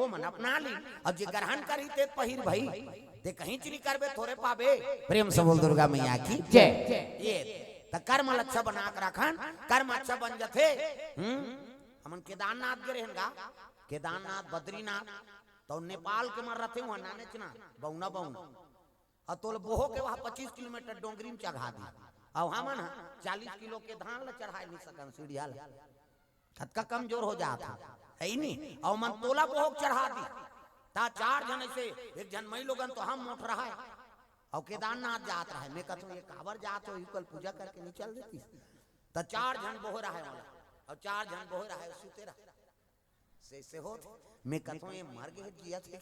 वो मन अपना ली अब जे ग्रहण करी ते पहिर भाई ते कहीं चली करबे थोड़े पाबे। प्रेम से बोल दुर्गा मैया की जय। ये त कर्म अच्छा बना के रखन, कर्म अच्छा बन जथे। हमन केदारनाथ गे रहेगा, केदारनाथ बद्रीनाथ तो नेपाल के मर रथे वहां नाने चना बौना बौना अतोल बोहो के वहां 25 किलोमीटर डोंगरी में चढ़ा दी। अब हमन 40 किलो के धान ल चढ़ाए नहीं सकन सीढ़िया ल, खतका कमजोर हो जाता है ही नहीं। और मन तोला बोहो चढ़ा दी ता 4 जन से एक जन मई लोगन तो हम मोट रहा है और केदारनाथ जात रहा है। मैं कहता ये काबर जात हो कल पूजा करके नहीं चल देती तो 4 जन बोह रहा है और 4 जन बोह रहा है सुते रहा से हो। मैं कहता ये मर गए जिया थे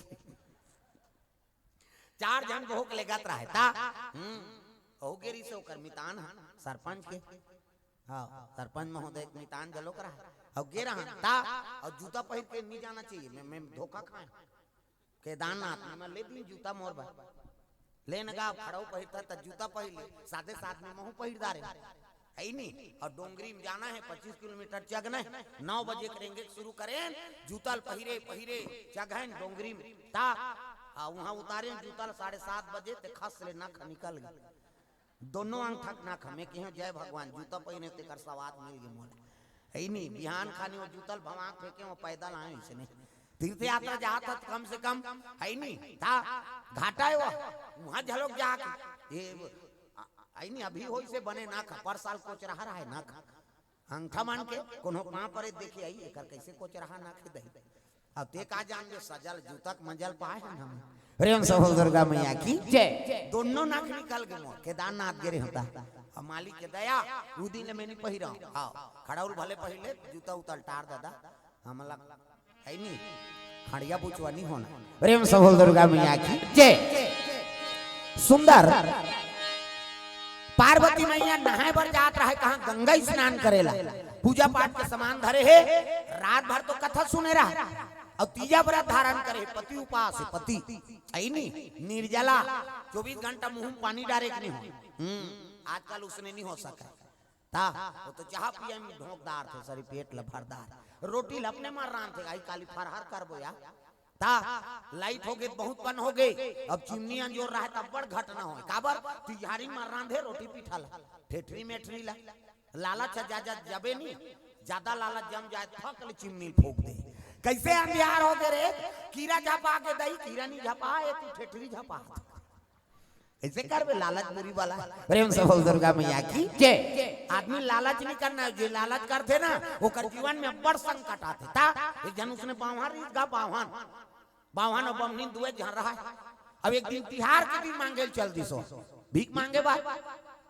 4 जन बोह के लेगत रहा है ता हो गेरी से ओकर मितान सरपंच के हां सरपंच महोदय मितान जलो करा और गे रहा ता और जूता पहन के नहीं जाना चाहिए। मैं धोखा खाए केदारनाथ में ले दी जूता मोर बा लेन गा खड़ो पहिरता त जूता पहन ले साथे साथ में महू पहिरदा रे है नहीं। और डोंगरी में जाना है 25 किलोमीटर चगना है 9 बजे करेंगे शुरू करें जूतल पहिरे पहिरे चगहन डोंगरी में ता वहां उतारे जूतल 7:30 बजे ते खस ले नख निकल गए दोनों अंग थक ना खमे के जय भगवान जूता पहने ते कर सवाद मिल गए मोल है नहीं। बिहान खानी वो जूतल भवाक फेंके वो पैदल आए इसे नहीं तीर्थ यात्रा जाता कम से कम है नहीं था घाटा है वहां झलोक जाके ये आई नहीं अभी हो से बने ना पर साल कोच रहा है ना अंगठा मान के कोनो कहां पर देखे आई एकर कैसे कोच रहा ना के दही अब ते का जान के सजल जूतक मंजल पाए हैं हम। प्रेम से बोल दुर्गा मैया की जय। दोनों नाक निकल गए मोर केदारनाथ गिरे होता अब मालिक के दया उदी ने मैं नहीं पहिरा हां खड़ाउल भले पहले जूता उतल टार दादा हमला है नहीं खड़िया पूछवा नहीं होना। प्रेम से बोल दुर्गा मैया की जय। सुंदर पार्वती मैया नहाए भर जात रहा है कहां गंगा स्नान करेला पूजा पाठ के सामान धरे है रात भर तो कथा सुने रहा और तीजा व्रत धारण करे पति उपास पति आई नहीं निर्जला 24 घंटा मुंह में पानी डाले नहीं हो आजकल उसने नहीं हो सका ता वो तो चाह पिए में ढोकदार थे सारी पेट लफरदार रोटी लपने मार रहा थे आई काली फरहर करबो या ता लाइट हो गई बहुत बन हो गई अब चिमनी अंजोर रहा तब बड़ घटना हो काबर तिहारी मार रहा थे रोटी पिठा ला ठेठरी मेठरी ला लालच ज्यादा जबे नहीं ज्यादा लालच जम जाए थक ले चिमनी फूक दे कैसे अंधियार हो गए रे कीड़ा झपा के दई कीड़ा नहीं झपा है तू ठेठरी झपा ऐसे करबे लालच बुरी वाला। प्रेम से बोल दुर्गा मैया की जय। आदमी लालच नहीं करना है जो लालच करते ना वो कर जीवन में बड़ संकट आते ता एक जन उसने बावहान रीत गा बावहान और बमनी दुए जहाँ रहा है। अब एक दिन तिहार के दिन मांगे चल दी सो भीख मांगे बा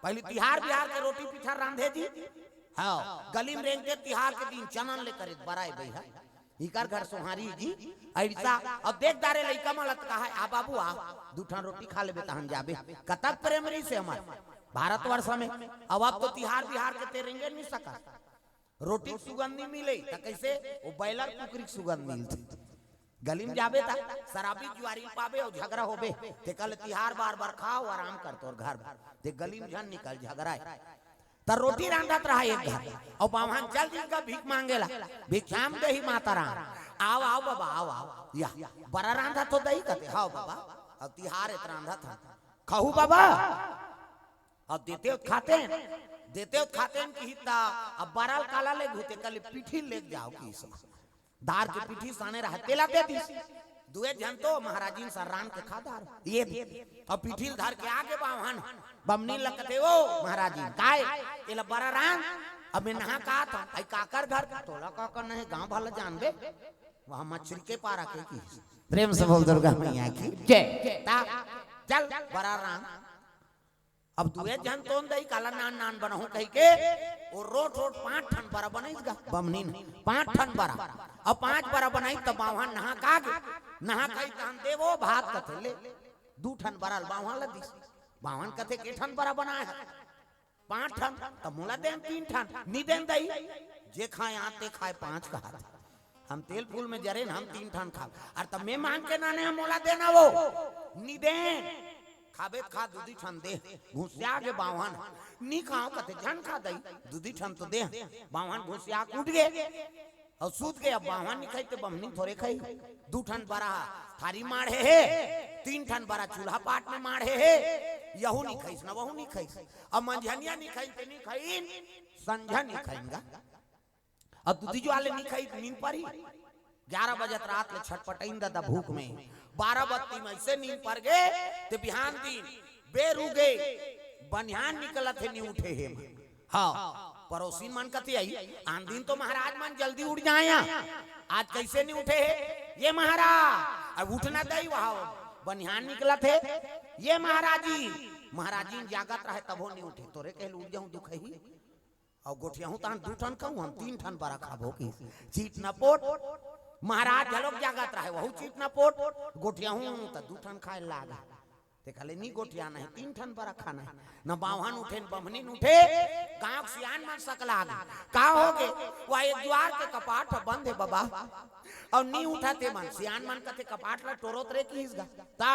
पहले तिहार बिहार के रोटी पिठा रांधे जी हाँ गली में रेंगे तिहार के दिन चनन लेकर बराए भैया इकर घर सोहारी जी ऐसा अब देख दारे लइका मलत कहा है आ बाबू आ दूठा रोटी खा लेबे तहन जाबे कतक प्रेमरी से हमार भारतवर्ष में अब तो तिहार बिहार के तेरेंगे नहीं सका रोटी सुगंधी मिले त कैसे वो बैलर कुकरी सुगंध मिलती गली में जाबे ता शराबी जुआरी पाबे और झगड़ा होबे ते कल तिहार बार बार खाओ आराम कर तोर घर ते गली में जन निकल झगड़ा त रोटी रांधत रहा एक घर और बावहान चल दिन का भीख मांगेला भिक्षाम देही माता राम आओ आओ बाबा आओ आओ या बड़ा रांधा तो दही कहते हाओ बाबा अब तिहार इतना रांधा था खाऊ बाबा अब देते खाते की हिता अब बराल काला ले घुते कल पीठी ले जाओ की सब दार के पीठी साने रहा तेला दे दी दुए जन तो महाराजीन सररान के खादार ये और पीठी धार के आगे बावहान बमनी लगते ओ महाराजीन काय एला बड़ा रान अब मैं नहा का था आई काकर घर तोला काकर नहीं गांव वाला जान बे वहां मछली के पारा के की। प्रेम से बोल दुर्गा मैया की जय। ता चल बड़ा रान अब दुए जन तोन दई काला नान नान बनहु कहि के और रोट 5 ठन बरा बनईगा बमनी 5 ठन बरा और 5 बरा बनाई त बावहान नहा कागे नहा खाई तहन देवो भात कथे ले 2 ठन बरा बावहान लदी बावहान कथे के ठन बरा बनाए 5 ठन त मोला देन 3 ठन नी देन दई जे खाए आते खाए 5 कहा हम तेल फूल में जरे हम 3 ठन खा और तब मैं मांग के नाने हम मोला देना वो नी देन खाबे खा दूधी ठन दे घुसिया के बावहान नी खाओ कते जन खा दई दूधी ठन तो दे बावहान घुसिया उठ गए और सूत गए। अब बावन नहीं खाई तो बमनी थोड़े खाई। 2 ठन बड़ा थारी माढ़े है, 3 ठन बड़ा चूल्हा पाट में माढ़े है। यहू नहीं खाई ना वहू नहीं खाई। अब मंझनिया नहीं खाई तो नहीं खाई, संझा नहीं खाईगा। अब दूधी वाले नहीं खाई नींद पड़ी। 11 बजे रात ले छटपटाइन दादा भूख में। 12 बत्ती में ऐसे नींद पड़ गए तो बिहान दिन बेर उगे बनियान निकलत है नहीं उठे है। हाँ पड़ोसी मन कथी आई, आन दिन तो महाराज मन जल्दी उठ जाए, आज कैसे नहीं उठे है ये महाराज। अब उठना दई वहां बनियान निकला थे ये महाराज जी जागत रहे तब नहीं उठे। तोरे कह उठ जाऊं दुख ही और गोठिया हूं तान 2 ठन कहूं हम 3 ठन बड़ा खाबो की चीट न पोट। महाराज झलोक जागत रहे वहु चीट न पोट। गोठिया हूं तो 2 ठन खाए लागा देखले नहीं गोठिया नहीं 3 ठन बड़ा खाना है न। बावन उठे न बमनी उठे। गांव सियान मन सकला का हो गए वह एक द्वार के कपाट बंद है बाबा और नहीं उठाते मन। सियान मन कथे कपाट ला टोरोत रे किसगा ता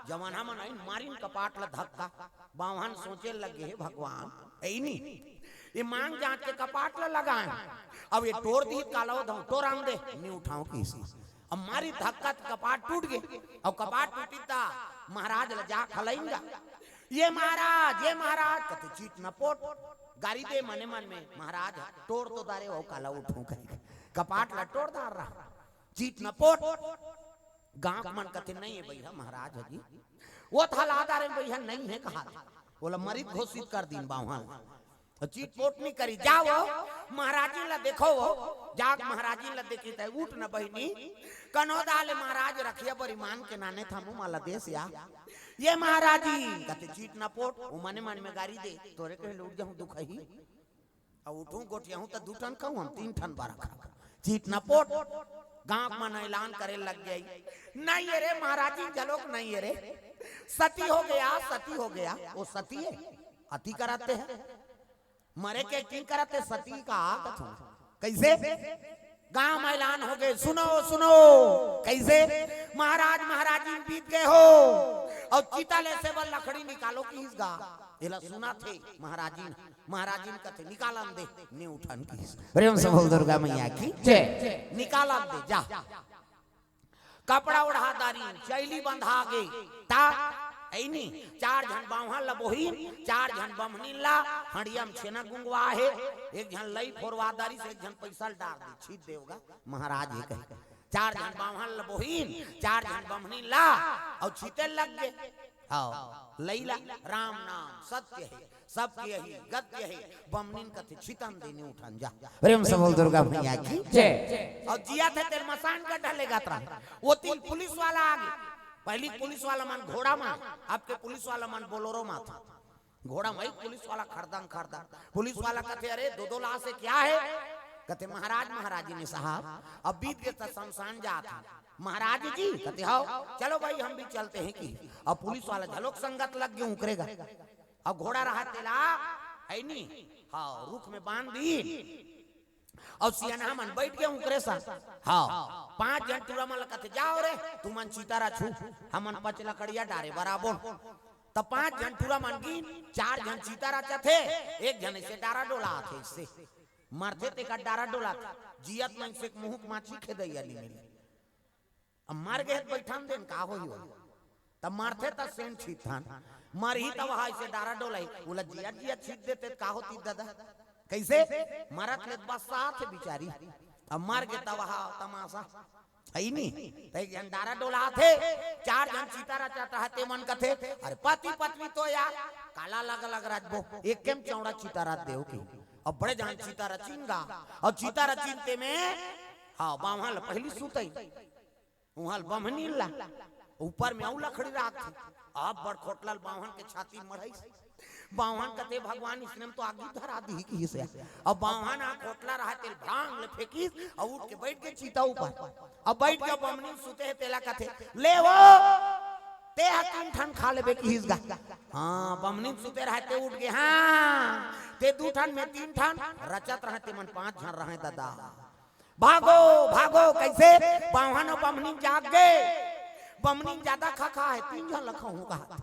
जमाना मन आई मारिन कपाट ला धक्का। बावन सोचे लगे है भगवान ऐ नहीं ये मांग जांच के कपाट ला लगाए। अब ये तोड़ दी कालो दो तोराम दे नहीं उठाओ किसी। अब मारी धक्का कपाट टूट गए और कपाट टूटीता महाराज ला जा खलाइंगा। ये महाराज कते चीट न पोट गाड़ी दे मने मन में महाराज तोड़ तो दारे वो काला उठूं कहीं कपाट ला तोड़ दार रहा चीट न पोट। गांव मन कते नहीं है भैया महाराज जी वो थला दारे भैया नहीं है कहा बोला मरीज घोषित कर दिन बावन चीट पोट नहीं करी। जाओ महाराजी ला देखो जाग महाराजी ला देखी तय उठ न बहिनी कनोदाले महाराज रखिया परिमान के नाने थामू माला देश या ये महाराजी कते चीट न पोट ओ मने मन में गाड़ी दे तोरे कहे उठ जाऊं दुख ही अब उठूं गोटिया हूं त 2 ठन कहूं हम 3 ठन बारा खा चीट न पोट। गांव मन ऐलान करे लग गई नहीं रे महाराजी जलोक नहीं रे सती हो गया वो सती है अति कराते हैं मरे के की करते सती का कैसे। गांव में ऐलान हो गए सुनो कैसे महाराजी बीत गए हो और चीता ले से बल लकड़ी निकालो की इसगा एला सुना थे महाराजी कथे निकालन दे ने उठन की प्रेम से बोल दुर्गा मैया की जय। निकालन दे जा कपड़ा उड़ा दारी चैली बंधा गई ता ऐनी 4 जन बावहन लबोहीन 4 जन बमनी ला हड़ियम छेना गुंगवा है। एक जन लई फोरवादारी से एक जन पैसा डाल दी छीट देगा महाराज ये कहे 4 जन बावहन लबोहीन 4 जन बमनी ला और छीते लग गए। हाँ लैला राम नाम सत्य है सबके यही गत्य है बमनीन कथे छितन देने उठन जा प्रेम से बोल दुर्गा मैया की जय। और जिया थे तेरे मसान का ढलेगा वो 3 पुलिस वाला आ गए। पहली पुलिस वाला मन घोड़ा में आपके पुलिस वाला मन बोलोरो में था घोड़ा में पुलिस वाला खरदन पुलिस वाला कहते अरे 2 लाश से क्या है कहते महाराजी ने साहब अब बीत गए शमशान जाता महाराज जी कहते हो चलो भाई हम भी चलते हैं कि अब पुलिस वाला झलोक संगत लग गए उकरेगा। अब घोड़ा रहा तेला है नहीं हाँ रुख में बांध दी और सियाना मन बैठ गए उकरे सा। हाँ 5 जन टूरा मन कहते जाओ रे तू मन चितारा छू हमन 5 लकड़िया डारे बराबर तब 5 जन टूरा मन गिन 4 जन चितारा थे 1 जन से डारा डोला थे इससे मरते ते का डारा डोला जियत मन से मुंह माछी खेदैया ली मिले। अब मर गए बैठन देन का होई हो तब मरते त सेन छीथन मरही तब हाय से डारा डोलाई बोला जिया छीट देते का होती दादा कैसे मरत ले बस साथ बिचारी अब मर गए तब हा तमाशा है नहीं एक जन डारा डोला थे 4 जन चितारा चाहते मन कथे अरे पति पत्नी तो यार काला लग राजबो एक केम चौड़ा चितारा देव की अब बड़े जान चितारा चिंगा और चितारा चिनते में हाँ बावहन पहली सुतई उहल बमनी ला ऊपर में औला खड़ी रात थी अब बड़ खोटलाल बावहन के छाती मरई बावहन कते भगवान इसने तो आगे धरा दी की से अब बावहन आ खोटला रहा तेल भांग ले फेंकी और उठ के बैठ के चीता ऊपर अब बैठ के बमनी सुते है तेला कथे ले वो ते 3 ठन खा लेबे की हिसगा। हां बमनी सुते रहते उठ के हां ते 2 ठन में 3 ठन रचत रहते मन 5 जन रहे दादा भागो कैसे बावहन और बमनी जाग गए। बमनी ज्यादा खा है 3 जन लखा हूं कहा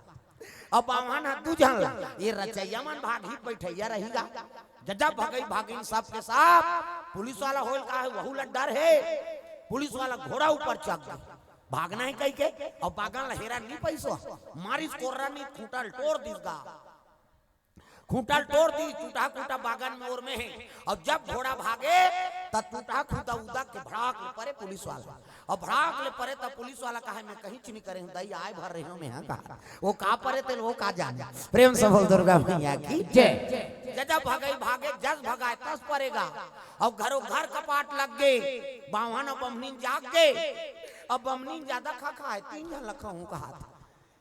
अब बावहन 2 जन ला ये रचैया मन भागी बैठैया रहेगा जब भागी सब के सब पुलिस वाला होल का है वहू डर है। पुलिस वाला घोड़ा ऊपर चढ़ गया, भागना है कहीं के और बागन लहेरा नहीं पैसो मारिस कोर्रा नहीं खूंटल तोड़ दिस गा, खूंटल तोड़ दी, टूटा टूटा बागन में और में है। और जब घोड़ा भागे तब टूटा खूंटा उदा के भड़ाक ले परे पुलिस वाला, और भड़ाक ले परे तब पुलिस वाला कहे मैं कहीं नहीं करे हूं दई आए भर रहे हो मैं कहा वो का परे तेल वो का जाने। प्रेम से बोल दुर्गा मैया की जय। जब भागे भागे जस भगाए तस परेगा, और घरों घर कपाट लग गए, बावन बमनी जाग गए। अब बमनी ज्यादा खा है 3 जन लखा हूं कहा था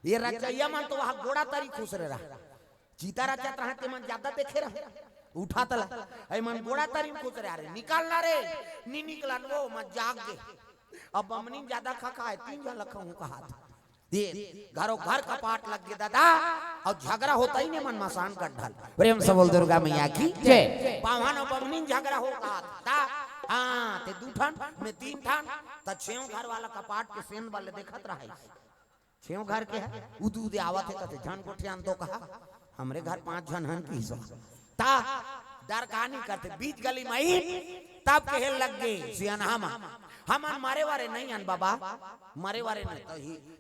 ये रचैया मन तो वहां घोड़ा तारी खुश रहा, चीता राजा रहा ते मन ज्यादा देखे रहा उठा तला ऐ मन घोड़ा तारी खुश रहा रे निकालना रे नी निकला वो मत जाग गए। अब बमनी ज्यादा खा है 3 जन लखा हूं कहा था ये घरों घर कपाट लग गए दादा, और झगड़ा होता ही नहीं मन मसान कर ढल। प्रेम से बोल दुर्गा मैया की जय। पावन बमनी झगड़ा हो कहा था हाँ ते 2 ठान में 3 ठान त 6 घर वाला कपाट के सेन वाले देखत रहा 6 घर के है उदू दे आवत है कते झन कोठियान तो कहा हमरे घर 5 जन हन की ता डर कहानी करते बीच गली में तब कहे लग गए सियान हम मारे वारे नहीं अन बाबा मारे वारे नहीं तो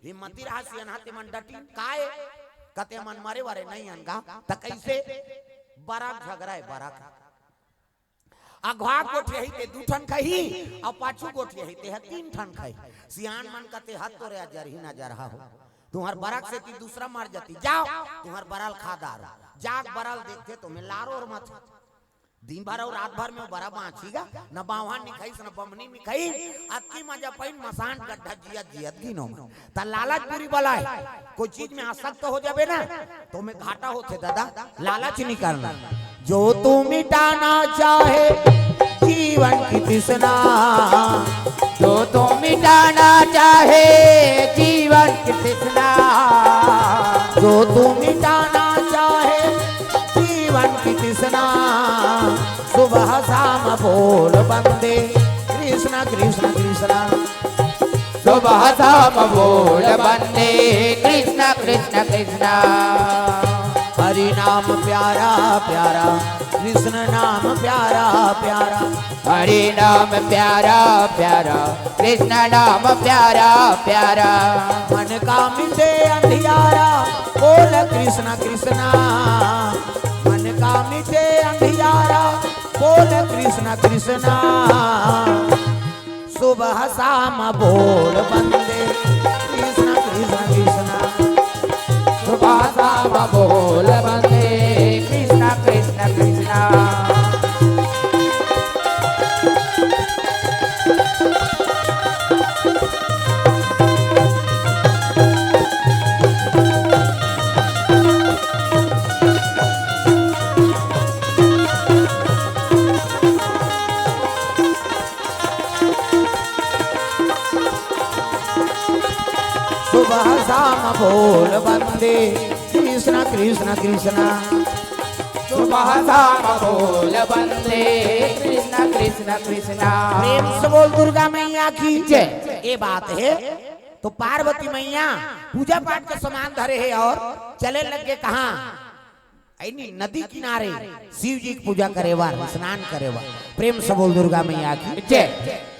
हिम्मती रहा सियान हाथे मन डटी काए कते मन मारे वारे नहीं अन गा त कैसे बराक झगड़ा है बराक अगवा गोठ यही ते 2 ठन खही और पाछू गोठ यही ते 3 ठन खही सियान मन कते हाथ तोरे अजर ही ना जा रहा हो तुम्हार बराक से ती दूसरा मार जाती जाओ तुम्हार बराल खादार जाग बराल देखते तुम्हें लारो और मत दिन भर और रात भर में बरा बाँचीगा न बावहान निखाई न बमनी निखाई अक्की मजा पैन मसान गड्ढा जियत जियत गिनो त लालच पूरी बला है कोई चीज में आसक्त हो जाबे ना तो में घाटा होते दादा लालच नहीं करना जो तू मिटाना चाहे जीवन की तृष्णा जो तू मिटाना चाहे जीवन की तृष्णा जो तू मिटाना चाहे जीवन की तृष्णा सुबह शाम बोल बंदे कृष्ण कृष्ण कृष्ण सुबह शाम बोल बंदे कृष्ण कृष्ण कृष्ण हरि नाम प्यारा प्यारा कृष्ण नाम प्यारा प्यारा हरि नाम प्यारा प्यारा कृष्ण नाम प्यारा प्यारा मन का मिटे अंधियारा बोल कृष्ण कृष्ण मन का मिटे अंधियारा बोल कृष्ण कृष्ण सुबह शाम बोल बंदे कृष्ण कृष्ण कृष्ण सुबह शाम बोल बंदे कृष्ण कृष्ण कृष्ण सुबह शाम बोल बंदे कृष्ण कृष्ण कृष्ण सुबह शाम बोल बंदे कृष्ण कृष्ण कृष्ण प्रेम से बोल दुर्गा मैया की जय। ये बात है तो पार्वती मैया पूजा पाठ के समान धरे है और चले लगे कहाँ नदी किनारे शिव जी की पूजा करे बार स्नान करे बार प्रेम से बोल दुर्गा मैया की जय।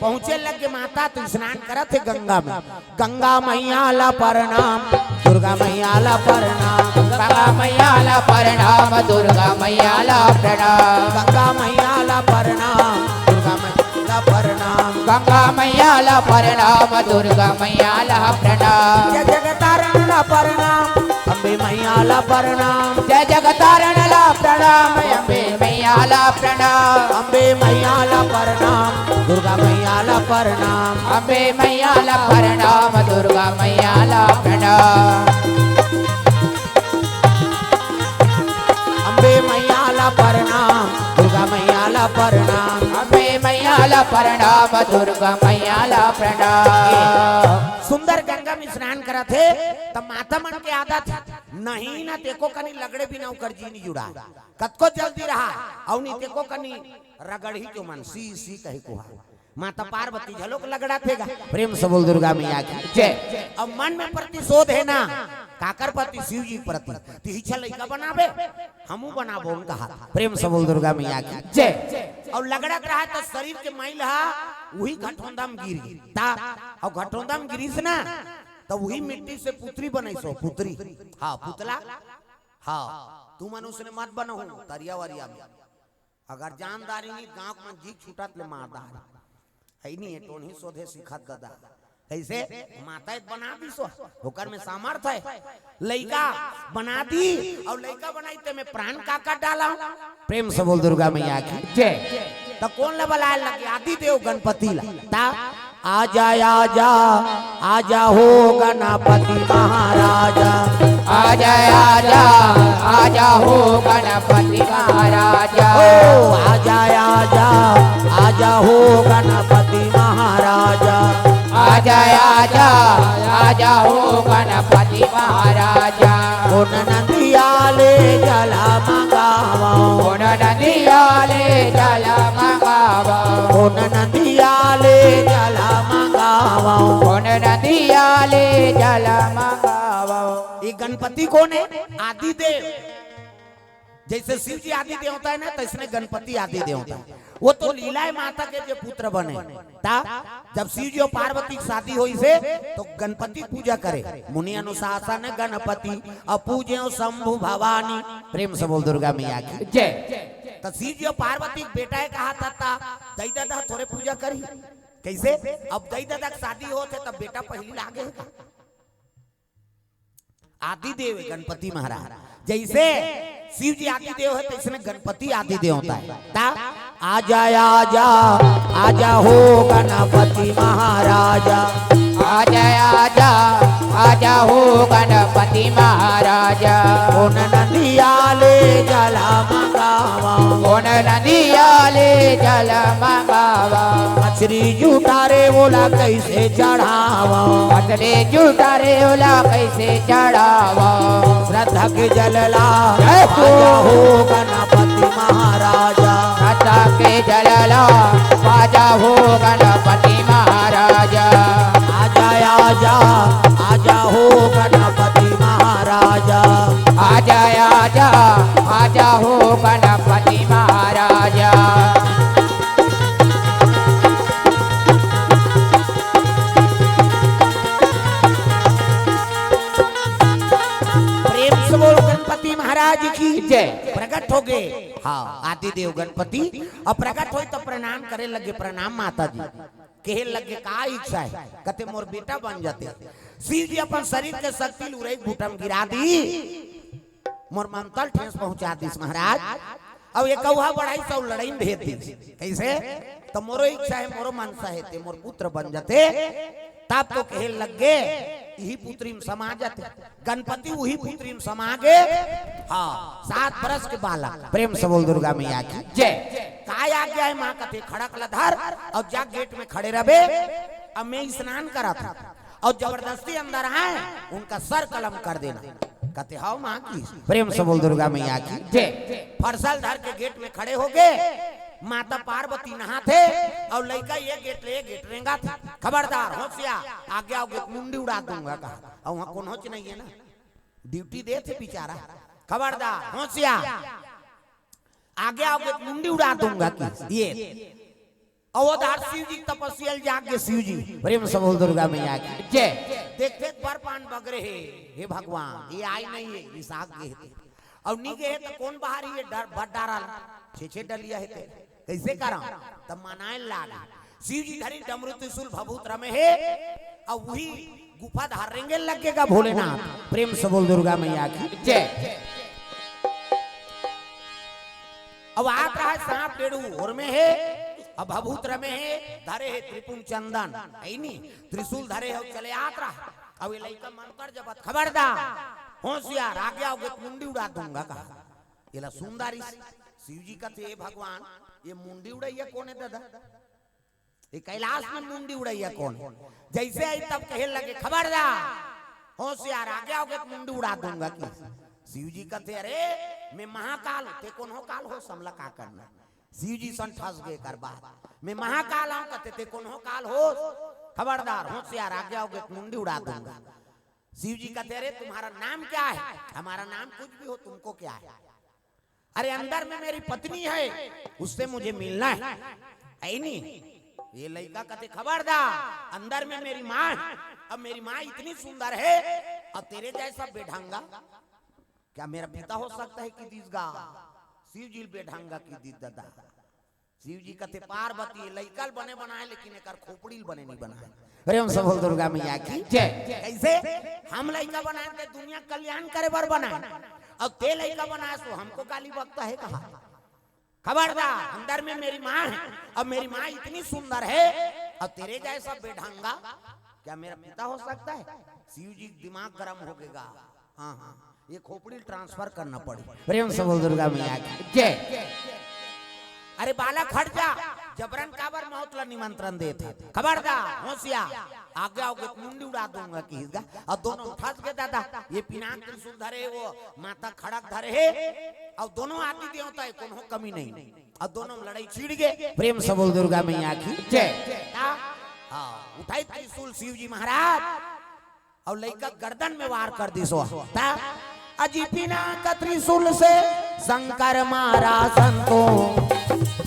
पहुंचे लगे माता तो स्नान करत है गंगा में गंगा मैया ला प्रणाम दुर्गा मैया ला प्रणाम गंगा मैया ला प्रणाम दुर्गा मैया ला प्रणाम गंगा मैया ला प्रणाम दुर्गा मैया ला प्रणाम गंगा मैया ला प्रणाम दुर्गा मैया ला प्रणाम जय जगतारण ला प्रणाम अम्बे मैया ला प्रणाम जय जगतारण ला प्रणाम अम्बे मैया ला प्रणाम अम्बे मैया ला प्रणाम दुर्गा मैया ला प्रणाम अम्बे मैया ला प्रणाम दुर्गा मैया ला प्रणाम अम्बे मैया ला प्रणाम दुर्गा मैया ला प्रणाम अम्बे मैया ला प्रणाम दुर्गा मैया ला प्रणाम सुंदर गंगा में स्नान करा थे तब माता मन के आदत नहीं ना तेको कनी लगड़े भी ना उकर जी नहीं जुड़ा कतको जल्दी रहा और नहीं तेको कनी रगड़ी जो मन सी सी कहे को माता पार्वती झलोक लगड़ा थेगा प्रेम से बोल दुर्गा मैया की जय। अब मन में प्रतिशोध है ना काकरपति शिव जी प्रति तिहिछा लइका बनावे हमू बनाबो उनका हाथ प्रेम से बोल दुर्गा मैया की जय। और लगड़त रहा तो शरीर के मैल हा वही घटोंदम गिर ता और घटोंदम गिरीस ना तो वही मिट्टी से पुत्री बनाई सो पुत्री हाँ पुतला हाँ तू मनुष्य ने मत बनाओ तरिया वरिया में अगर जानदारी नहीं गांव में जी छूटत ले मारदार है नहीं है टोनी सोधे सिखत दादा कैसे माता बना दी सो होकर में सामर्थ्य है लइका बना दी और लइका बनाई ते में प्राण काका डाला प्रेम से बोल दुर्गा मैया की जय। तो कौन ला बुलाए लगे आदि देव गणपति ला ता आजा आजा आजा हो गणपति महाराजा आजा आजा आजा हो गणपति महाराजा ओ आजा आजा आजा हो गणपति महाराजा आजा आजा आजा हो गणपति महाराजा उन नदियाले जला मंगावा उन नदियाले जल मंगावा उन नदियाले जला मंगावा उन नदियाले जल मंगावा। ये गणपति कौन है आदि देव जैसे शिव जी आदि देवता है ना तो इसने गणपति आदि देवता वो तो लीलाए माता के जो पुत्र बने ता जब शिव जी और पार्वती की शादी हुई से तो गणपति पूजा करे मुनि अनुशासन गणपति और पूजे शंभु भवानी प्रेम से बोल दुर्गा मैया की जय। तो शिव जी और पार्वती बेटा है कहा था दई दादा थोड़े पूजा करी कैसे अब दई दादा की शादी होते तब बेटा पहली लागे आदि देव गणपति महाराज जैसे शिव जी आदि देव है तो इसमें गणपति आदि देव होता है ता आजा आजा आजा हो गणपति महाराजा आजा आजा आजा हो गणपति महाराजा उन नदियाले जला मंगावा उन नदियाले जल मंगावा मछली जुटारे बोला कैसे चढ़ावा मछली जुटारे ओला कैसे चढ़ावा श्रद्धा के जलला आजा हो गणपति महाराजा माता के जलला बाजा हो गणपति महाराजा आजा आजा आजा हो गणपति महाराजा आजा आजा आजा हो गणपति महाराजा। प्रेम से बोल गणपति महाराज की जय। प्रकट हो गए हाँ आदि देव गणपति और प्रकट हो तो प्रणाम करे लगे प्रणाम माता जी कहे लगे का इच्छा है कहते मोर बेटा बन जाते शिव जी अपन शरीर के शक्ति लुरई घुटम गिरा दी मोर ममतल ठेस पहुंचा दी महाराज अब ये कौहा बढ़ाई सब लड़ाई में भेज दी कैसे तो मोरो इच्छा है मोरो मनसा है ते मोर पुत्र बन जाते तब तो कहे लगे यही पुत्री में समा जाते गणपति वही पुत्री में समा गए हाँ 7 बरस के बालक प्रेम से बोल दुर्गा मैया की जय। काय आ गया है माँ कथे खड़क लधर और जा गेट में खड़े रहे अब मैं स्नान करा था और जबरदस्ती अंदर आए उनका सर कलम कर देना कहते हाउ माँ की प्रेम से बोल दुर्गा मैया की जय। फरसल धर के गेट में खड़े हो गए माता पार्वती नहाते और लड़का ये गेट रेंगा था खबरदार होशियार आगे आओगे मुंडी उड़ा दूंगा कहा और वहां कौन होच नहीं है ना ड्यूटी दे थे बेचारा खबरदार होशियार आगे आओगे मुंडी उड़ा दूंगा कि ये अवतार शिव जी तपस्यल जागे शिव जी प्रेम से बोल दुर्गा मैया की जय। देखते पर पान बगरे हे भगवान ये आई नहीं है ये साग के और नी गए तो कौन बाहर ये डर डारा छे डलिया है कैसे करा तब मनाए लाग शिव जी धरी डमरू त्रिशूल भभूत रमे है और वही गुफा धारेंगे लगेगा भोलेनाथ प्रेम से बोल दुर्गा मैया की जय। अब आप रहा सांप डेड़ू और में है अब भभूत रमे है धरे है त्रिपुम चंदन है नहीं त्रिशूल धरे हो चले आत रहा अब ये लइका मंत्र जपत खबरदार होशियार आगे आओगे मुंडी उड़ा दूंगा कहा ये सुंदरी शिव जी का थे भगवान ये मुंडी उड़ैया कौन है दादा ये कैलाश में मुंडी उड़ैया कौन है जैसे आई तब कहे लगे खबरदार होशियार आगे आओगे मुंडी उड़ा दूंगा कि शिव जी कहते अरे मैं महाकाल ते कौन हो काल हो समला का करना शिव जी सन ठस गए कर बात मैं महाकाल हूं कहते ते कौन हो काल हो खबरदार होशियार आगे आओगे मुंडी उड़ा दूंगा शिव जी कहते अरे तुम्हारा नाम क्या है? हमारा नाम कुछ भी हो, तुमको क्या है? अरे अंदर में मेरी पत्नी है, उससे मुझे मिलना है। ऐ नहीं, ये लड़का कहते खबरदार, अंदर में मेरी माँ है, अब मेरी माँ इतनी सुंदर है और तेरे जैसा बेढंगा क्या मेरा पिता हो सकता है कि दिसगा? शिव जी बेढंगा की दी दादा। शिव जी कहते पार्वती लइकल बने बनाए लेकिन एकर खोपड़ी बने नहीं बनाए। अरे हम सब दुर्गा मैया की जय। कैसे हम लइका बनाए थे दुनिया कल्याण करे बर बनाए, अब ते लइका बनाए तो हमको गाली बकता है कहा? खबरदार, अंदर में मेरी माँ है, अब मेरी माँ इतनी सुंदर है और तेरे जैसा बेढंगा क्या मेरा पिता हो सकता है? शिव जी दिमाग गर्म हो गएगा। हाँ हाँ, ये खोपड़ी ट्रांसफर करना पड़े। प्रेम से बोल दुर्गा मैया की जय। अरे बालक हट जा, जबरन काबर मौत ला निमंत्रण देते। खबरदार होशियार, आगे आओगे मुंडी उड़ा दूंगा किसका। और दोनों फंस गए दादा, ये पिनाक त्रिशूल धरे, वो माता खड़क धरे है, और दोनों आदि देवता है, कोनो कमी नहीं, और दोनों लड़ाई छिड़ गए। प्रेम से बोल दुर्गा मैया की जय। हाँ, उठाई त्रिशूल शिव जी महाराज और लइका गर्दन में वार कर दी सो। अजी पिनाक त्रिशूल से शंकर मारा संतो,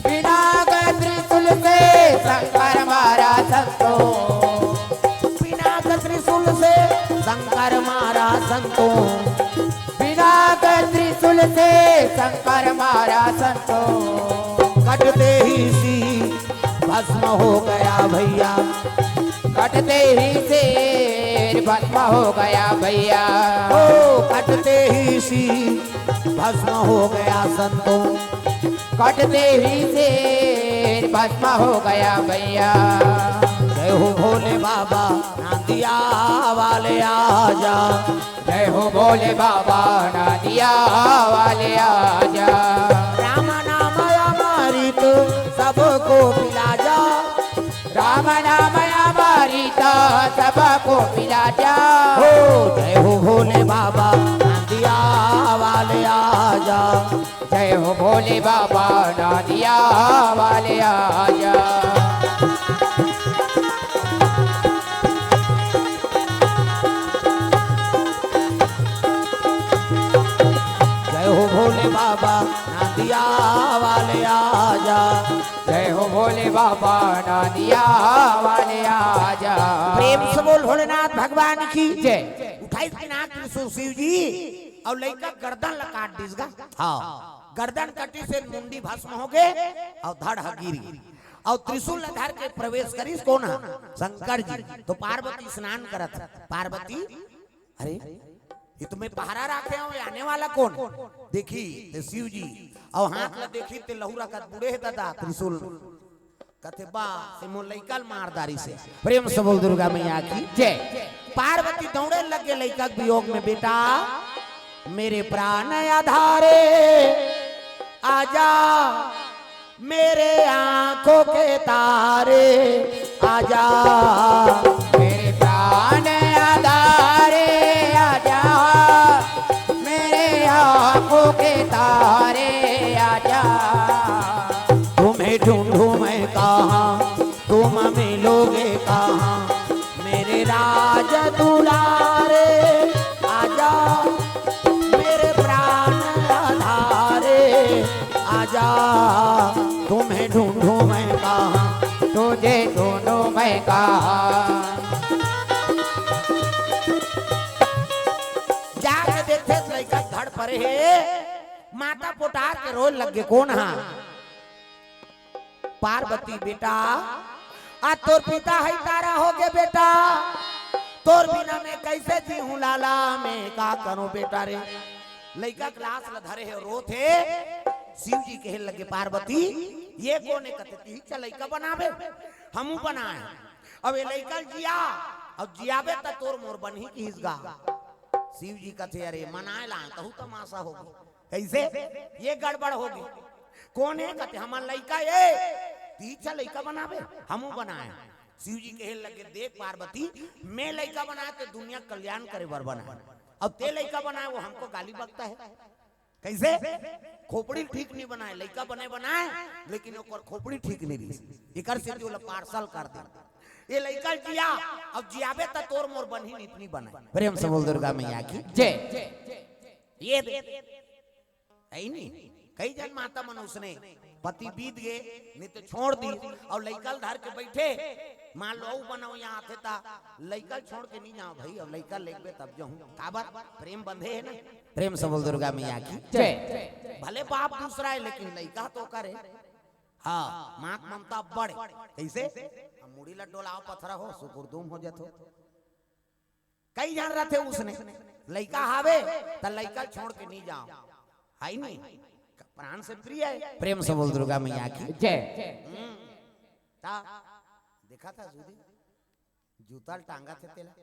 पिनाक त्रिशूल से शंकर मारा संतो, पिनाक त्रिशूल से शंकर मारा संतो, पिनाक त्रिशूल से शंकर मारा संतो। कटते ही सी भस्म हो गया भैया, कटते ही शेर भस्म हो गया भैया, ओ कटते ही सी भस्म हो गया संतो, कटते ही शेर भस्म हो गया भैया। जय हो भोले बाबा नादिया वाले आजा, जय हो भोले बाबा नादिया वाले आजा। राम नाम अमृत सबको पिला जा, राम नाम अमृत सबको पिला जा। हो जय हो भोले बाबा नादिया वाले आजा, जय हो भोले बाबा नादिया वाले आजा। जय हो भोले बाबा नादिया वाले आजा, जय हो भोले बाबा नादिया वाले आजा। प्रेम से बोल भोलेनाथ भगवान की जय। उठाई पिनाक त्रिशूल शिव जी और लइका गर्दन ला काट दिसगा। हाँ, गर्दन कटी से मुंडी भस्म हो गए और धड़ गिरी, और त्रिशूल धर के प्रवेश करीस कौन है? शंकर जी। तो पार्वती स्नान करत, पार्वती अरे ये तुम्हें पहरा रखे हो, आने वाला कौन? देखी ते शिव जी, और हाथ ला देखी ते लहुरा का बूढ़े है दादा त्रिशूल कहते बा से मो लइकल मारदारी से। प्रेम से बोल दुर्गा मैया की जय। पार्वती दौड़े लगे लइका के वियोग में, बेटा मेरे प्राण आधारे आजा, मेरे आंखों के तारे आजा, मेरे प्राण आधारे आजा, मेरे आँखों के तारे आजा। तुम्हें ढूंढूं मैं कहाँ, तुम मिलोगे कहाँ, मेरे राज दुलारे आजा, मेरे प्राण आधारे आजा, तुम्हें ढूंढूं मैं कहाँ, तुझे ढूंढूं मैं कहाँ। जाके देखे लड़का धड़ परे है, माता पोटार के रोल लगे कौन हा? पार्वती बेटा आ तोर पिता है तारा हो गए बेटा, तोर बिना मैं कैसे जीऊं लाला, मैं का करूं बेटा रे। लड़का क्लास ल धरे है रोत है। शिव जी कहे लगे पार्वती ये कौन है? कहते चल लड़का बनावे, हमू बनाए। अब ये लड़का जिया अब जियाबे त तोर मोर बनही की हिसगा। शिव जी कहते अरे मनाए ला कहू तमाशा होगी, कैसे ये गड़बड़ होगी? कौन है? कहते हमार लड़का ये तीछा लड़का बनावे, हमू बनाए। शिव जी कहे लगे देख पार्वती मैं लड़का बनाए तो दुनिया कल्याण करे बर बनाए, अब ते लड़का बनाए वो हमको गाली बकता है। कैसे? खोपड़ी ठीक नहीं बनाए, लड़का बने बनाए लेकिन ओकर खोपड़ी ठीक नहीं रही, एकर से जो पार्सल कर दे। ये लइका जिया अब जियाबे त तोर मोर बन्ही इतनी बना प्रेम से बोल दुर्गा मैया की जय। ये है नहीं कई जन माता मनुष्य ने पति बीत गए नहीं तो छोड़ दी और लइकल धर के बैठे मान लो बनाओ यहाँ आते था लइकल छोड़ के नहीं जाओ भाई अब लइकल लेके तब जाऊं काबर प्रेम बंधे है ना प्रेम से बोल दुर्गा मैया की जय। भले बाप दूसरा है लेकिन लइका तो करे हाँ माँ ममता बड़े कैसे मुड़ी लड्डोलाओ पत्थर हो सुकुरदुम हो जातो कई जान रहे थे उसने लइका हावे त लइका छोड़ के नहीं जाओ हाई नहीं प्राण से प्रिय है प्रेम से बोल दुर्गा मैया की जय। ता देखा था जुदी जूता टांगा थे तेला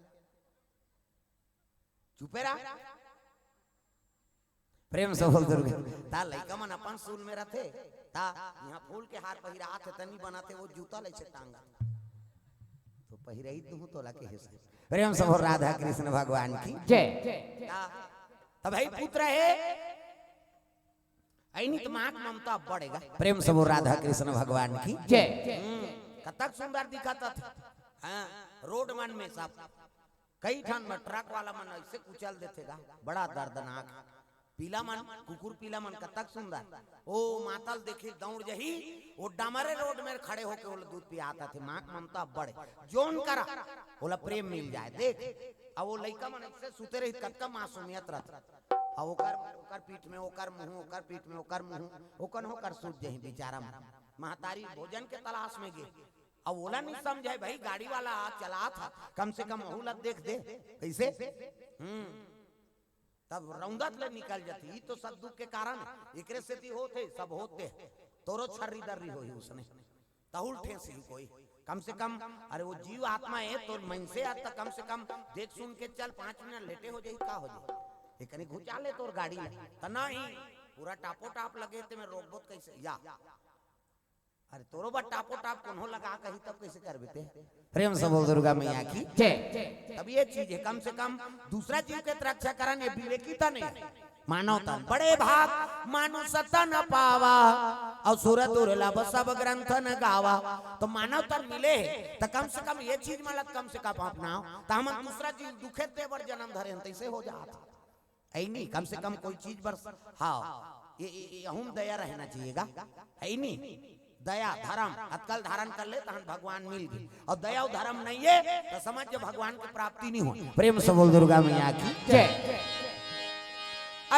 चुपे रहा प्रेम से बोल दुर्गा ता लइका मन अपन सूल में रहते ता यहाँ फूल के हार पहिरा थे तनी बनाते वो जूता ले टांगा तो पहिराई तू तो लगे हिस्सा प्रेम से बोल राधा कृष्ण भगवान की जय। तब भाई पुत्र है ऐनी तो माँ ममता बढ़ेगा प्रेम से बोल राधा कृष्ण भगवान की जय। कतक सुंदर दिखाता था हाँ रोड मन में सब कई ठान में ट्रक वाला मन ऐसे कुचल देतेगा बड़ा दर्दनाक पीला मन कुकुर पीला मन कतक सुंदर ओ मातल देखे दौड़ जही वो डमरे रोड में खड़े होके वो दूध पियाता थे माँ ममता बढ़े जोन करा बोला प्रेम मिल जाए देख अब वो लइका मन ऐसे सुते रही कतका मासूमियत रहता अब ओकर पीठ में ओकर मुंह ओकर पीठ में ओकर मुंह ओकन होकर सूत जही बेचारा महतारी भोजन के तलाश में गए अब ओला नहीं समझे भाई गाड़ी वाला चला था कम से कम अहुलत देख दे कैसे तब रौंदत ले निकल जाती तो सब दुख के कारण एकरे से ती होते सब होते तोरो छर्री दर्री होई उसने तहुल ठेसी कोई कम से कम अरे वो जीव आत्मा है तो मन से आता कम से कम देख सुन के चल 5 मिनट लेटे हो जाई का हो जाए एकनी घुचा ले तोर गाड़ी में त नहीं पूरा टापो टाप लगे ते में रोकबोत कैसे या अरे तोरो बा टापो टाप कोनो लगा कही तब कैसे कर बेते प्रेम से बोल दुर्गा मैया की जय। तब ये चीज है कम से कम दूसरा जीव के रक्षा करन ये विवेकिता नहीं मानवता बड़े भाग मानुषता न पावा और सुर दुर्लभ सब ग्रंथ न गावा तो मानवता मिले तो कम से कम ये चीज मतलब कम से कम अपनाओ तो हम दूसरा जीव दुखे देवर जन्म धरे तैसे हो जाता है नहीं कम से कम कोई चीज पर हाँ ये हम दया रहना चाहिएगा है नहीं दया धर्म अतकल धारण कर ले तहन भगवान मिल गई और दया और धर्म नहीं है तो समझ जो भगवान की प्राप्ति नहीं हो प्रेम से बोल दुर्गा मैया की जय।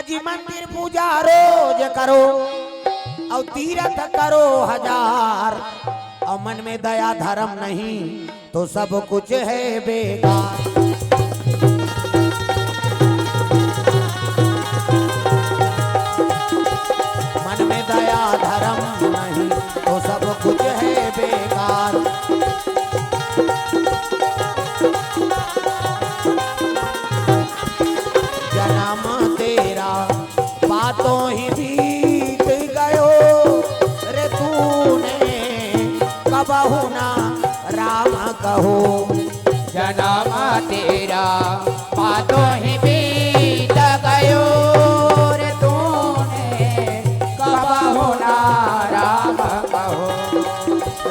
अजी मंदिर पूजा रोज करो और तीर्थ करो 1000 और मन में दया धर्म नहीं तो सब कुछ है बेकार मन में दया धर्म नहीं तो सब कुछ है बेकार जन्म तेरा बातों ही बीत गयो रे तूने कबहु ना राम कहो जन्म तेरा बातों ही बीत गयो रे तूने कबहु ना राम कहो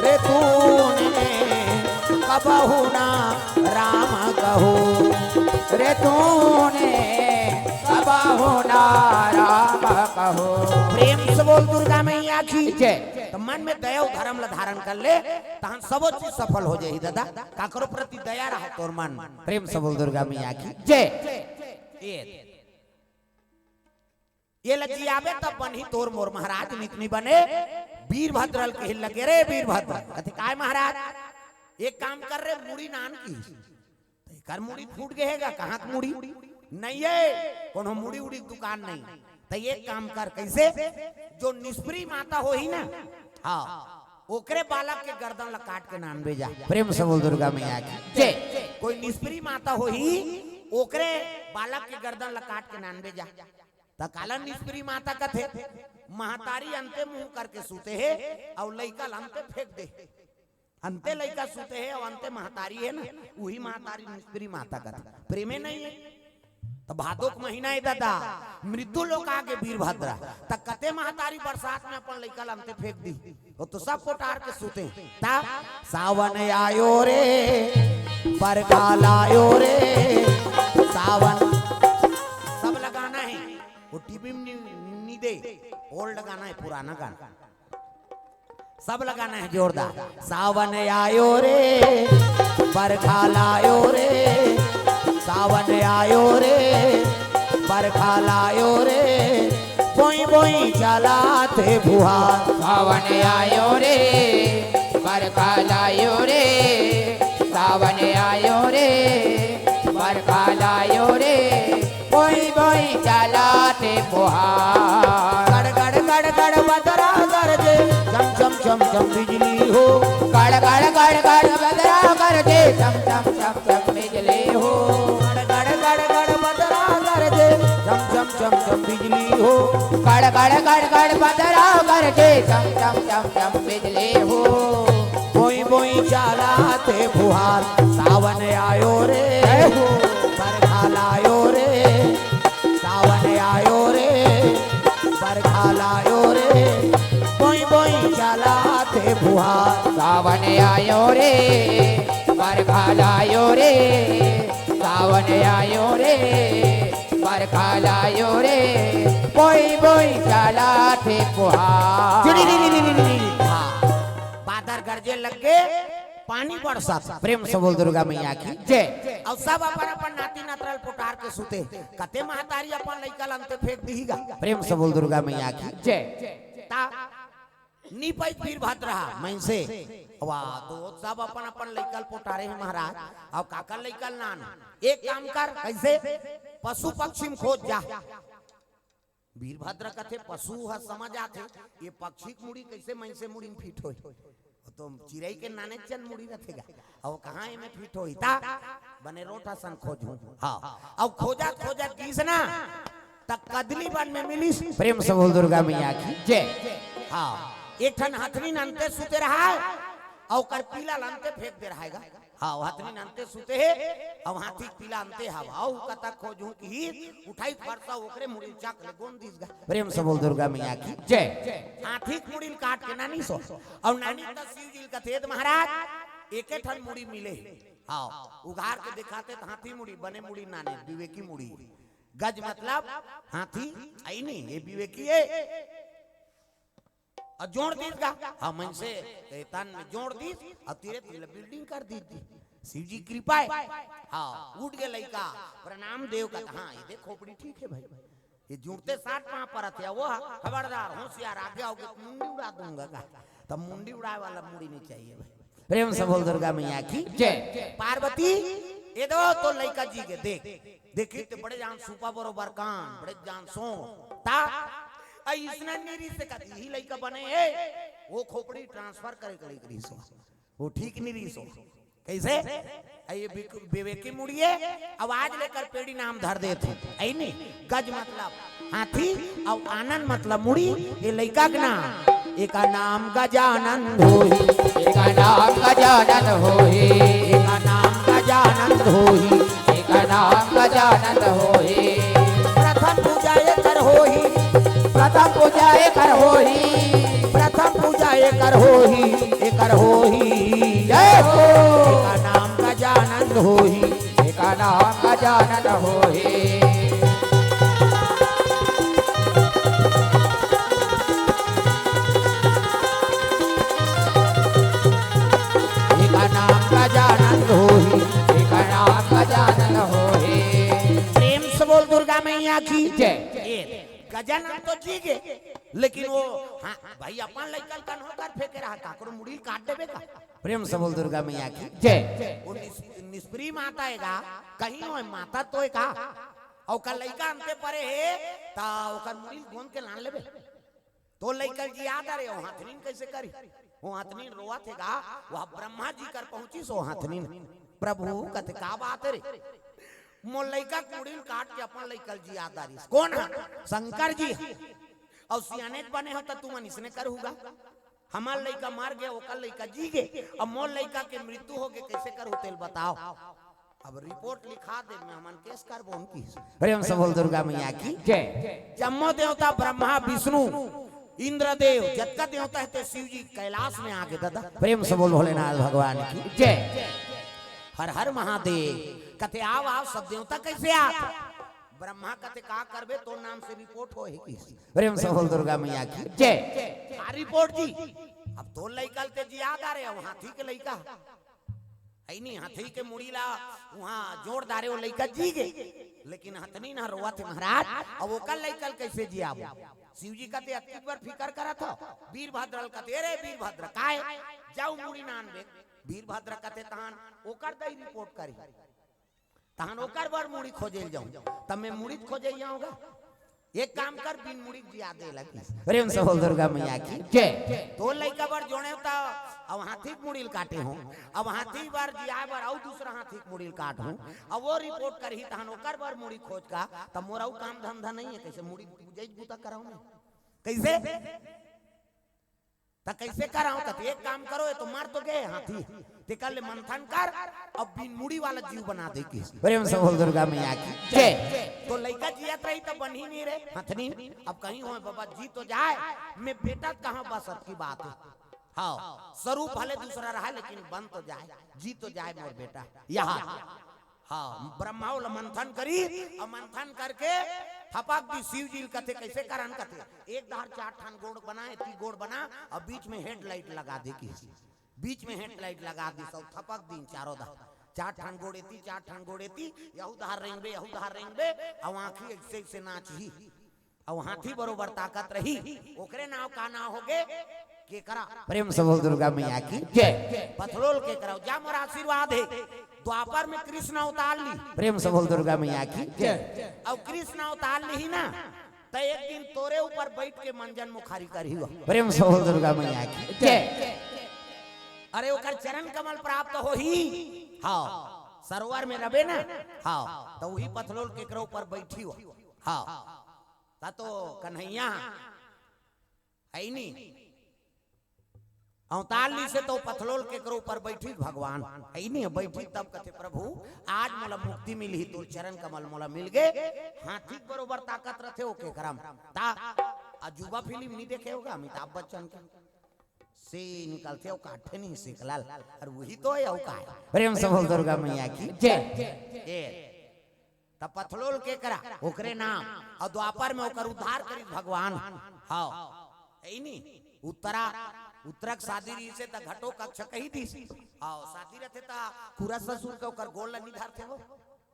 रे तूने कबहु ना राम कहो रे तूने कबहु ना राम कहो प्रेम से बोल दुर्गा मैया की जय। तो मन में दया धर्म ला धारण कर ले तहन सब चीज सफल हो जाई दादा काकरो प्रति दया रहे तोर मन प्रेम से बोल दुर्गा मैया की जय। ये लजियाबे तब बनी तोर मोर महाराज नितनी बने वीरभद्र के लगे रे वीरभद्र कथी काय महाराज एक काम कर रे मुड़ी नान की कर मुड़ी फूट गएगा कहाँ की मुड़ी नहीं है कोनो मुड़ी उड़ी दुकान नहीं तो ये काम कर कैसे जो निष्प्री माता हो ही ना हाँ ओकरे बालक के गर्दन ला काट के नान भेजा प्रेम से बोल दुर्गा मैया की जय। कोई निष्प्री माता हो ही ओकरे बालक के गर्दन ला काट के नान भेजा काला निष्प्री माता कथे महतारी अंते मुंह करके सूते है और लइका अंते फेंक दे अंते लइका सूते है और अंते महतारी है ना वही महतारी निष्प्री माता कथे प्रेमे नहीं है तो भादोक महीना है दादा मृत्यु लोग आगे वीरभद्रा तक कते महतारी बरसात में अपन लइका अंते फेंक दी वो तो सब पोटार के सूते ता सावन आयो रे बरखा लायो रे सावन सब लगाना है वो टीवी में नहीं दे ओल्ड गाना है पुराना गाना सब लगाना है जोरदार सावन आयो रे बरखा लायो रे सावन आयो रे बरखा लायो रे बोई बोई चलाते फुहार सावन आयो रे बरखा लायो रे सावन आयो रे बरखा लायो रे बोई बोई चलाते फुहार गड़ गड़ गड़ गड़ बदरा गरजे चम चम चम चम बिजली हो गड़ गड़ गड़ गड़ बदरा गरजे चम चम चम चम बिजली हो गड़ गड़ गड़ गड़ बदरा गरजे चम चम चम चम बिजली हो गड़ गड़ गड़ गड़ बदरा गरजे चम चम चम चम बिजली हो बोई बोई चलाते फुहार सावन आयो रे बरखा लायो रे सावन आयो रे बरखा लायो रे बोई बोई चलाते फुहार सावन आयो रे बरखा लायो रे सावन आयो रे बरखा लायो रे बोई बोई चलाते फुहार बादर गरजे लग के पानी बरसा प्रेम से बोल दुर्गा मैया की जय और सब अपन अपन नाती नातरल पोटार के सूते कते महतारी अपन लइका लंते फेंक दीगा प्रेम से बोल दुर्गा मैया की जय ता नीपई फिर भात रहा मैं से वाह तो सब अपन अपन लइकल पोटारे हैं महाराज और काकल लइकल नान एक काम कर कैसे पशु पक्षी में खोज जा वीरभद्र कथे पशु है समझ आते ये पक्षी की मुड़ी कैसे मैं से मुड़ी में फिट होई तो चिड़ई के नाने चन मुड़ी रखेगा और कहाँ में फिट होई ता बने रोटा सन खोजूं हाँ अब खोजा खोजा किस ना तक कदली बन में मिली प्रेम से बोल दुर्गा मैया की जय हाँ एक ठन हथनी नंते सूते रहा है और कर पीला लंते फेंक दे रहेगा हाँ हथनी नंते सूते है और हाथी पीला अंते हवा और कता खोजूं की उठाई फरसा ओकरे मुड़ी चाक ले गोन दीसगा प्रेम से बोल दुर्गा मैया की जय हाथी की मुड़ी काट के नानी सो और नानी त शिव जी का थे महाराज एके ठन मुड़ी मिले हाँ उघार के दिखाते तो हाथी मुड़ी बने मुड़ी नाने विवेकी मुड़ी गज मतलब हाथी आई नहीं ये विवेकी है और जोड़ दीस का हाँ मन से तन में जोड़ दीस और तीरे तीरे बिल्डिंग कर दी थी शिव जी कृपा है हाँ उठ गए लइका प्रणाम देव का हाँ ये देख खोपड़ी ठीक है भाई ये जुड़ते 60 वहां पर थे वो खबरदार होशियार आगे आओगे मुंडी उड़ा दूंगा का तब मुंडी उड़ाए वाला मुड़ी नहीं चाहिए भाई प्रेम से बोल दुर्गा मैया की जय पार्वती ये दो तो लइका जी के देख देखी तो बड़े जान सुपा बरोबर कान बड़े जान सो ता इसने नीरी से कदी ही लइका बने है वो खोपड़ी ट्रांसफर करे करी सो वो ठीक नहीं रही सो कैसे ये विवेकी मुड़िए आवाज लेकर पेड़ी नाम धर देते ऐ नहीं गज मतलब हाथी और आनंद मतलब मुड़ी ये लइका का नाम एक नाम गजानंद होई एक नाम गजानन होई एक नाम गजानंद होई एक नाम गजानन होई प्रथम पूजा कर होई प्रथम पूजा कर होई प्रथम पूजा कर होई एकर होई जय हो एक नाम गजानंद होई एक नाम गजानन होई एक नाम गजानंद होई एक नाम गजानन होई प्रेम से बोल दुर्गा मैया की जय गजानंद तो जी गे लेकिन वो हाँ भाई अपन लइकल कन होकर फेंके रहा काकरो मुड़ी काट देबे का प्रेम से बोल दुर्गा मैया की जय वो निष्प्री माता हैगा कहीं हो माता तो है का और कल लइका अंते परे है ता ओकर मुड़ी गोन के लान लेबे तो लइकल जी याद आ रे ओ हाथनीन कैसे करी वो हाथनीन रोवत हैगा वह ब्रह्मा जी कर पहुंची सो हाथनीन प्रभु कते का बात रे मोर लइका कुड़ीन काट के अपन लइकल जी याद आ रही कौन है शंकर जी और सियाने बने हो तो तुम इसने कर होगा हमार लइका मार गया ओकर लइका जी गे अब मोर लइका के मृत्यु हो गए कैसे कर होतेल बताओ अब रिपोर्ट लिखा दे मैं हमन केस करबो उनकी प्रेम से बोल दुर्गा मैया की जय जम्मो देवता ब्रह्मा विष्णु इंद्रदेव जत का देवता है ते शिव जी कैलाश में आके दादा प्रेम से बोल भोलेनाथ भगवान की जय। हर हर महादेव कथे आओ सब देवता कैसे आप ब्रह्मा कथे का करबे तो नाम से रिपोर्ट हो है प्रेम से बोल दुर्गा मैया की जय। का रिपोर्ट जी अब तो लइकल ते जी याद आ रहे हो हाथी के लइका है नहीं हाथी के मुड़ी ला वहां जोरदारे वो लइका जी गे लेकिन हथनी ना रोआ थे महाराज अब ओकर लइकल कैसे जी आबो शिव जी कते अति पर फिकर करा था वीरभद्र कते रे वीरभद्र काय जाऊ मुड़ी नान बे वीरभद्र कते तहान ओकर दई रिपोर्ट करी तहान ओकर बर मुड़ी खोजे जाऊं तब मैं मुड़ी खोजे जाऊंगा एक काम कर बिन मुड़ी जिया दे लगी प्रेम से बोल दुर्गा मैया की जय। तो लइका बर जोड़े ता अब हाथी मुड़ील काटे हूं अब हाथी बार जिया बर और दूसरा हाथी मुड़ील काट हूं अब वो रिपोर्ट करही तहन ओकर बर मुड़ी खोज का तब मोराऊ काम धंधा नहीं है कैसे मुड़ी पूजे बूता कराऊं मैं कैसे ता कैसे कराऊं त एक काम करो ये तो मार तो गए हाथी तेकर ले मंथन कर अब बिन मुड़ी वाला जीव बना दे की प्रेम से बोल दुर्गा मैया की जय। तो लइका जियत रही तो बन ही नहीं रे हथनी अब कहीं हो बाबा जी तो जाए मैं बेटा कहां बसत की बात है हाँ स्वरूप भले दूसरा रहा लेकिन बन तो जाए जी तो जाए मोर बेटा यहाँ हाँ ब्रह्मा मंथन करी और मंथन करके थपक दी शिव जी कथे कैसे करन कथे एक धार 4 ठान गोड़ बनाए ती गोड़ बना और बीच में हेडलाइट लगा दे की बीच में हेडलाइट लगा दी सब थपक दी चारों धार 4 ठान गोड़ेती 4 ठान गोड़ेती यहू धार रेंगबे यहू धार रेंगबे और आंखी ऐसे ऐसे नाची और हाथी बरोबर ताकत रही ओकरे नाव का नाव होगे के करा प्रेम से बोल दुर्गा मैया की जय। पथरोल के कराओ जा मोर आशीर्वाद है द्वापर में कृष्ण अवतार ली प्रेम से बोल दुर्गा मैया की जय। अब कृष्ण अवतार ली ना तो एक दिन तोरे ऊपर बैठ के मंजन मुखारी करी हो प्रेम से बोल दुर्गा मैया की जय। अरे ओकर चरण कमल प्राप्त हो ही हाँ सरोवर में रबे ना हाँ तो वही पथरोल के करो ऊपर बैठी हो हाँ ता तो कन्हैया है नहीं अवतारली से तो पथलोल के करो ऊपर बैठी भगवान है नहीं बैठी तब कथे प्रभु आज मोला मुक्ति मिली तो चरण कमल मोला मिल गए हाथी बरोबर ताकत रथे ओके करम ता अजूबा फिल्म नहीं देखे होगा अमिताभ बच्चन के से निकलते हो काठे नहीं सिकलाल और वही तो है औका प्रेम से बोल दुर्गा मैया की जय। तब पथलोल के करा ओकरे नाम और द्वापर में ओकर उद्धार करी भगवान हाँ है नहीं उत्तरक शादी रही से त घटो कक्ष कही दी हाँ शादी रहते ता पूरा ससुर के ओकर गोल नहीं धारते हो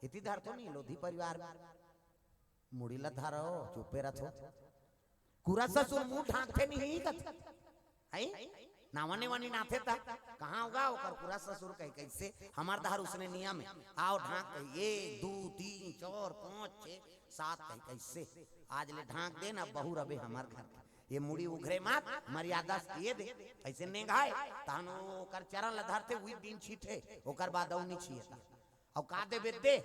इति धार तो नहीं लोधी परिवार मुड़ी ला धारो चुपे रथो पूरा ससुर मुंह ढांकते नहीं कथ है नावने वानी नाथे था कहाँ होगा ओकर पूरा ससुर कह कैसे हमार धार उसने नियम है आओ ढांक 1 2 3 4 5 6 7 कह कैसे आज ले ढांक देना बहु रबे हमार घर ये मुड़ी उघरे मात मर्यादा ये दे ऐसे नेगाए तानो ओकर चरण ल धरते हुई दिन छीटे ओकर बाद औनी छिएता और का देबे दे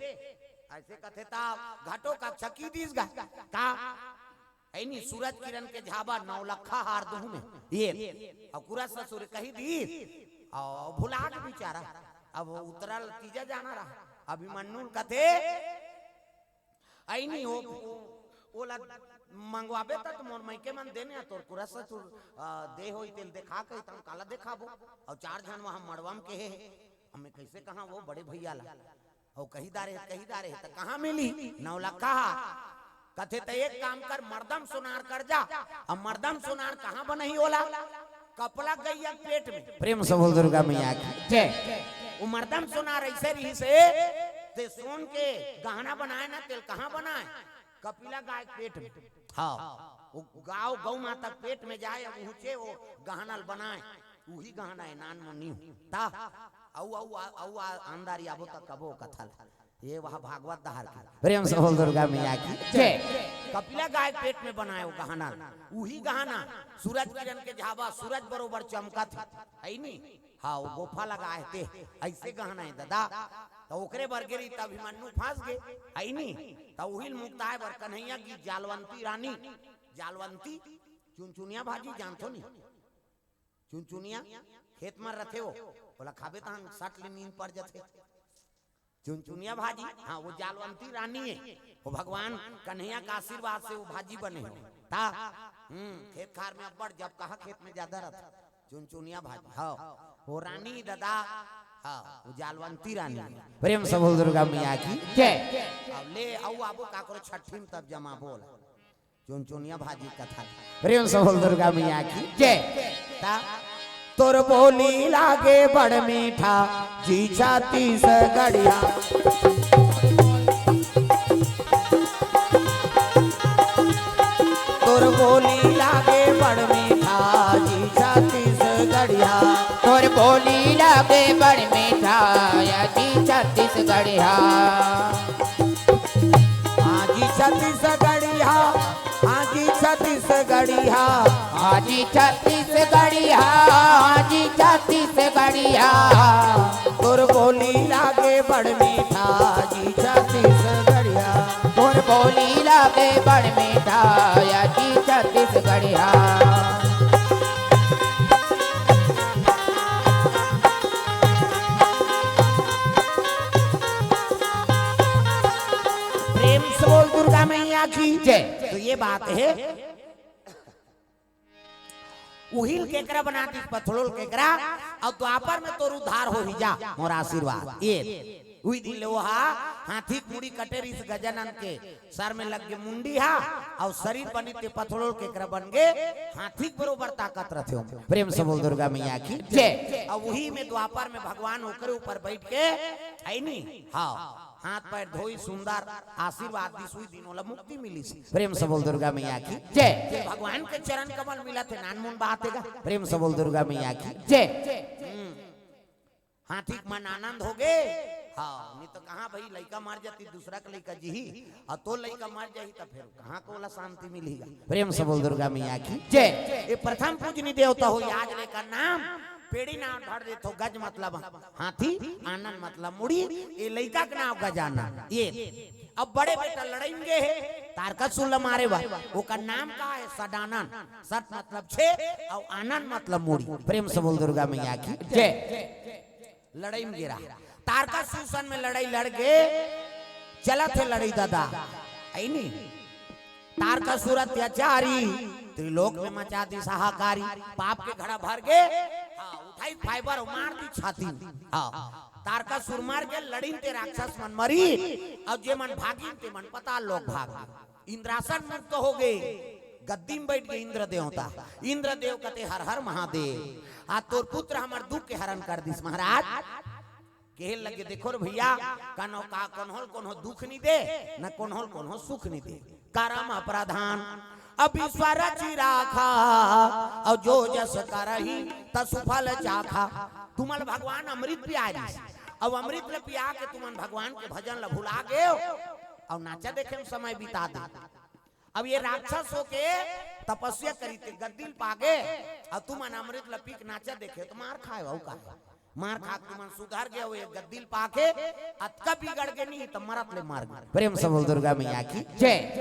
ऐसे कथे ता घाटो का छकी दिस गा का ऐनी सूरज किरण के झाबा 9 लखा हार दूं में ये और पूरा ससुर कही दी और भुला के बेचारा अब उतरल तीजा जाना रहा अभिमन्यु कथे ऐनी हो ओला मंगवाबे त मोर मैके मन देने तोर पूरा ससुर दे होई तेल देखा के तम काला देखाबो और 4 जन वहां मड़वम के है हमें कैसे कहां वो बड़े भैया ला और कही दारे त कहां मिली 9 लाख कहा कथे त एक काम कर मर्दम सुनार कर जा अब मर्दम सुनार कहां बनही होला कपला गैया पेट में प्रेम से बोल दुर्गा मैया की जय। वो मर्दम सुनार ऐसे रही से ते सोन के गहना बनाए ना तेल कहां बनाए कपिला गाय पेट में हाँ वो गाँव गौ माता पेट में जाए अब ऊंचे वो गहनल बनाए वही गहना है नान मुन्नी ता औ अंदारी आबो तक कबो कथल ये वह भागवत दहार की प्रेम से बोल दुर्गा मैया की जय। कपिला गाय पेट में बनाए वो गहना वही गहना सूरज किरण के झाबा सूरज बरोबर चमका थी है नी हाँ वो गोफा लगाए थे ऐसे गहना है दादा तो ओकरे बरगेरी तब अभिमन्यु फंस गए है नी तो उहिल मुक्ताय बर कन्हैया की जालवंती रानी जालवंती चुनचुनिया भाजी जानतो नहीं चुनचुनिया खेत में रथे हो बोला खाबे तो हम 60 ले नींद पड़ जाते चुनचुनिया भाजी हाँ वो जालवंती रानी है वो भगवान कन्हैया का आशीर्वाद से वो भाजी बने हो था खेत खार में अब्बड़ जब कहा खेत में ज्यादा रहता चुनचुनिया भाजी हाँ वो रानी दादा हाँ वो जालवंती रानी प्रेम से बोल दुर्गा मैया की जय। अब ले आओ आबो का करो छठी में तब जमा बोल चुनचुनिया भाजी कथा प्रेम से बोल दुर्गा मैया की जय। ता तोर बोली लागे बड़ मीठा जी छाती से गड़िया तोर बोली लागे बड़ मीठा जी छाती से गड़िया तोर बोली लागे बड़ मीठा या जी छत्तीसगढ़िया आजी छत्तीसगढ़िया आजी छत्तीसगढ़िया आजी छत्तीसगढ़िया आजी छत्तीसगढ़िया तोर बोली लागे बड़ मीठा जी छत्तीसगढ़िया तोर बोली लागे बड़ मीठा या जी छत्तीसगढ़िया प्रेम से बोल दुर्गा मैया की जय। तो ये बात है उहिल केकरा बनाती पथलोल केकरा और द्वापर में तोर उद्धार हो ही जा मोर आशीर्वाद ये उही दिन ले वहा हाथी मुड़ी कटेरी से गजानन के सर में लग के मुंडी हा और शरीर बनी ते पथलोल केकरा बन गे हाथी के बरोबर ताकत रथे हो प्रेम से बोल दुर्गा मैया की जय। और वही में द्वापर में भगवान ओकरे ऊपर बैठ के आईनी हाँ हाथ पैर धोई सुंदर आशीर्वाद दी सुई दिन वाला मुक्ति मिली सी प्रेम से बोल दुर्गा मैया की जय। भगवान के चरण कमल मिला थे नानमुन बात है प्रेम से बोल दुर्गा मैया की जय। हाथी के मन आनंद हो गए हाँ नहीं तो कहाँ भाई लड़का मार जाती दूसरा का लड़का जी और तो लड़का मार जाही तो फिर कहाँ को वाला शांति मिलेगा प्रेम से बोल दुर्गा मैया की जय। ये प्रथम पूजनी देवता हो आज लेकर नाम पेड़ी नाम ढाड़ दे तो गज मतलब हाथी आनंद मतलब मुड़ी ये लड़का का नाम गजाना ये अब बड़े बेटा लड़ेंगे तारकत सुन मारे बा वो का नाम का है सदानन सत मतलब छे और आनंद मतलब मुड़ी प्रेम से बोल दुर्गा मैया की जय। लड़ाई में गिरा तारका सूसन में लड़ाई लड़ गए चला थे लड़ाई दादा आई नहीं तारका सुर अत्याचारी त्रिलोक में मचा दी सहाकारी पाप के घड़ा भर गए उठाई फाइबर मार दी छाती तारका सुर मार के लड़ी ते राक्षस मन मरी और जे मन भागी ते मन पता लोग भाग इंद्रासन मुक्त हो गए गद्दी में बैठ गए इंद्र देवता इंद्र देव कहते हर हर महादेव आ तोर पुत्र हमार दुख के हरण कर दिस महाराज कहे लगे देखो रे भैया कनो का कोनो दुख नहीं दे न कोनो सुख नहीं दे करम अपराधान अब ईश्वर चिराखा और जो जस करही तसुफल चाखा तुमल भगवान अमृत पिया अब अमृत ल पिया के तुमन भगवान के भजन ल भुला गए और नाचा देखे में समय बिता दे अब ये राक्षस होके तपस्या करी थे गद्दिल पागे और तुम अमृत लपीक नाचा देखे तो मार खाए वो का मार खा तुम सुधार गया वो गद्दिल पाके अतका बिगड़ के नहीं तो मरत ले मार गए प्रेम से बोल दुर्गा मैया की जय।